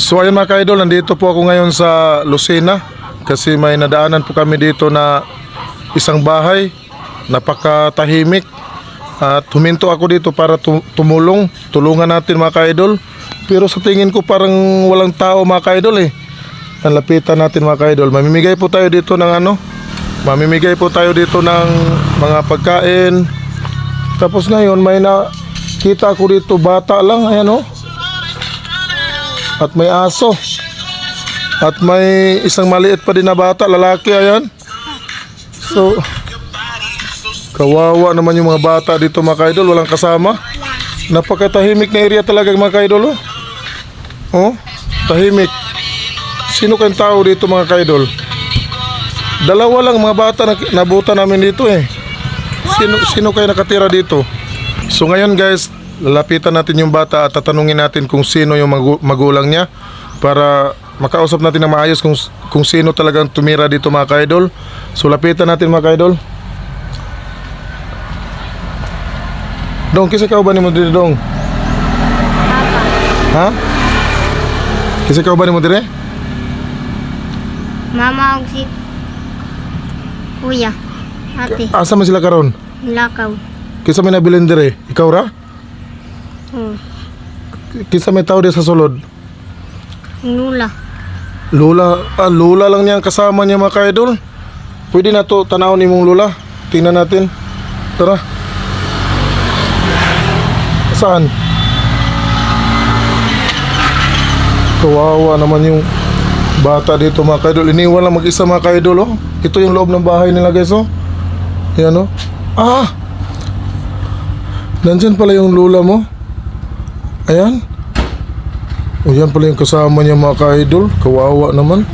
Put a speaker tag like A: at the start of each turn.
A: So ayun mga ka-idol, nandito po ako ngayon sa Lucena kasi may nadaanan po kami dito na isang bahay, napakatahimik at huminto ako dito para tulungan natin mga ka-idol. Pero sa tingin ko parang walang tao mga ka-idol eh. Nalapitan natin mga ka-idol. Mamimigay po tayo dito ng mga pagkain. Tapos ngayon may nakita ako dito bata lang, ayan oh. At may aso. At may isang maliit pa din na bata, lalaki, ayan. So, kawawa naman yung mga bata dito mga ka-idol, walang kasama. Napakatahimik na area talaga mga ka-idol, oh. Oh, tahimik. Sino kayong tao dito mga ka-idol? Dalawa lang mga bata na nabuta namin dito eh. Sino kayo nakatira dito? So ngayon guys, lalapitan natin yung bata at tatanungin natin kung sino yung magulang niya para makausap natin na maayos kung sino talagang tumira dito mga ka-idol. So lapitan natin mga ka-idol. Dong, kisa ka ba ni mo dire dong? Ha? Kisa ka ba ni mo dire?
B: Mama og si Kuya. Ate,
A: Asa man sila karon?
B: lakaw.
A: Kisa may nabilin dire? Ikaw ra?
B: Oh,
A: Kisa may tao dire sa sulod?
B: lula.
A: Lula lang niya ang kasama niya mga ka-idol. Pwede na to tanawin mong lula. Tingnan natin. Tara. Saan? Kawawa naman yung bata dito mga ka-idol. Iniwan lang mag-isa mga ka-idol oh. Ito yung loob ng bahay nila guys oh. Ayan oh. Ah! Nandyan pala yung lula mo. Ayan. O yan pala yung kasama niya mga ka-idol. Kawawa naman.